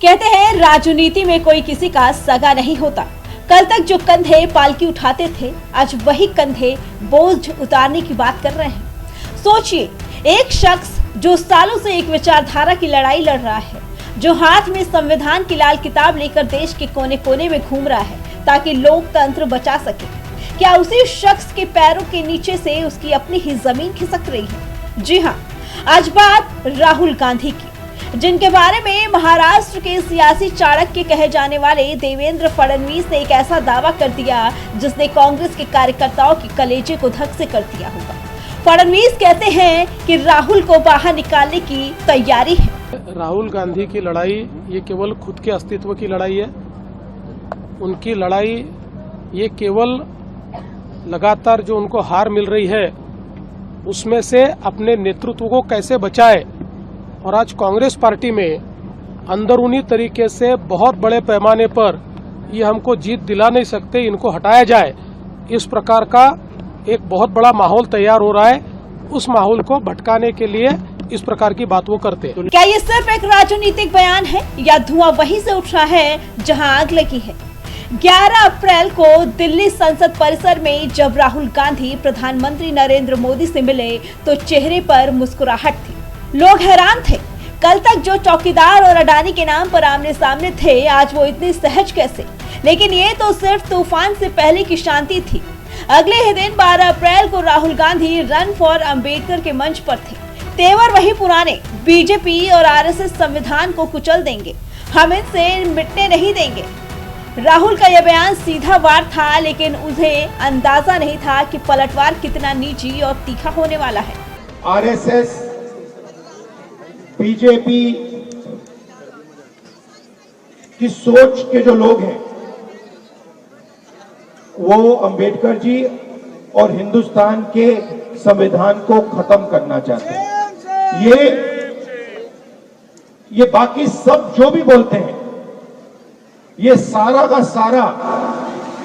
कहते हैं राजनीति में कोई किसी का सगा नहीं होता। कल तक जो कंधे पालकी उठाते थे, आज वही कंधे बोझ उतारने की बात कर रहे हैं। सोचिए, एक शख्स जो सालों से एक विचारधारा की लड़ाई लड़ रहा है, जो हाथ में संविधान की लाल किताब लेकर देश के कोने कोने में घूम रहा है ताकि लोकतंत्र बचा सके, क्या उसी शख्स के पैरों के नीचे से उसकी अपनी ही जमीन खिसक रही है? जी हाँ, आज बात राहुल गांधी की, जिनके बारे में महाराष्ट्र के सियासी चाणक्य कहे जाने वाले देवेंद्र फडणवीस ने एक ऐसा दावा कर दिया जिसने कांग्रेस के कार्यकर्ताओं की कलेजे को धक से कर दिया होगा। फडणवीस कहते हैं कि राहुल को बाहर निकालने की तैयारी है। राहुल गांधी की लड़ाई ये केवल खुद के अस्तित्व की लड़ाई है। उनकी लड़ाई ये केवल लगातार जो उनको हार मिल रही है उसमें से अपने नेतृत्व को कैसे बचाए, और आज कांग्रेस पार्टी में अंदरूनी तरीके से बहुत बड़े पैमाने पर ये हमको जीत दिला नहीं सकते, इनको हटाया जाए, इस प्रकार का एक बहुत बड़ा माहौल तैयार हो रहा है। उस माहौल को भटकाने के लिए इस प्रकार की बात वो करते हैं। क्या ये सिर्फ एक राजनीतिक बयान है या धुआं वहीं से उठ रहा है जहां आग लगी है? 11 अप्रैल को दिल्ली संसद परिसर में जब राहुल गांधी प्रधानमंत्री नरेंद्र मोदी से मिले तो चेहरे पर मुस्कुराहट थी। लोग हैरान थे। कल तक जो चौकीदार और अडानी के नाम पर आमने सामने थे, आज वो इतने सहज कैसे? लेकिन ये तो सिर्फ तूफान से पहले की शांति थी। अगले ही दिन 12 अप्रैल को राहुल गांधी रन फॉर अंबेडकर के मंच पर थे। तेवर वही पुराने, बीजेपी और आरएसएस संविधान को कुचल देंगे, हम इनसे मिटने नहीं देंगे। राहुल का यह बयान सीधा वार था, लेकिन उन्हें अंदाजा नहीं था कि पलटवार कितना निजी और तीखा होने वाला है। आरएसएस, बीजेपी की सोच के जो लोग हैं वो अंबेडकर जी और हिंदुस्तान के संविधान को खत्म करना चाहते हैं। ये बाकी सब जो भी बोलते हैं, ये सारा का सारा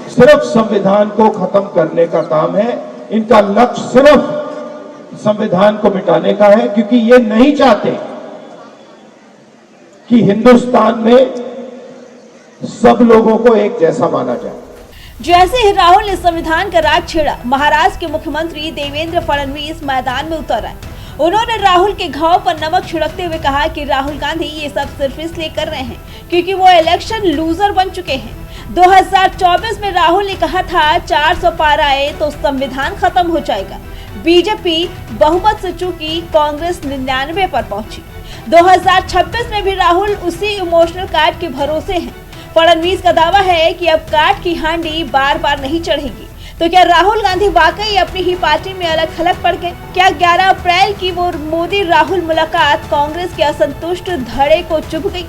सिर्फ संविधान को खत्म करने का काम है। इनका लक्ष्य सिर्फ संविधान को मिटाने का है, क्योंकि ये नहीं चाहते कि हिंदुस्तान में सब लोगों को एक जैसा माना जाए। जैसे ही राहुल ने संविधान का राग छेड़ा, महाराष्ट्र के मुख्यमंत्री देवेंद्र फडणवीस मैदान में उतर आए। उन्होंने राहुल के घाव पर नमक छिड़कते हुए कहा कि राहुल गांधी ये सब सिर्फ इसलिए कर रहे हैं क्योंकि वो इलेक्शन लूजर बन चुके हैं। 2024 में राहुल ने कहा था 400 पार आए तो संविधान खत्म हो जाएगा। बीजेपी बहुमत से चूकी, कांग्रेस 99 पर पहुंची। 2026 में भी राहुल उसी इमोशनल कार्ड के भरोसे हैं। फडणवीस का दावा है कि अब कार्ड की हांडी बार बार नहीं चढ़ेगी। तो क्या राहुल गांधी वाकई अपनी ही पार्टी में अलग थलग पड़ गए? क्या 11 अप्रैल की वो मोदी राहुल मुलाकात कांग्रेस के असंतुष्ट धड़े को चुभ गई?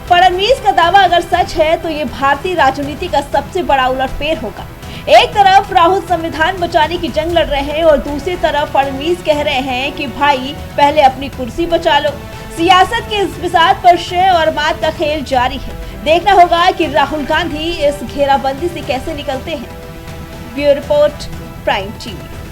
फडणवीस का दावा अगर सच है तो ये भारतीय राजनीति का सबसे बड़ा उलटफेर होगा। एक तरफ राहुल संविधान बचाने की जंग लड़ रहे हैं और दूसरी तरफ फडणवीस कह रहे हैं कि भाई पहले अपनी कुर्सी बचा लो। सियासत के इस बिसात पर शय और मात का खेल जारी है। देखना होगा कि राहुल गांधी इस घेराबंदी से कैसे निकलते हैं। Bureau report, prime TV.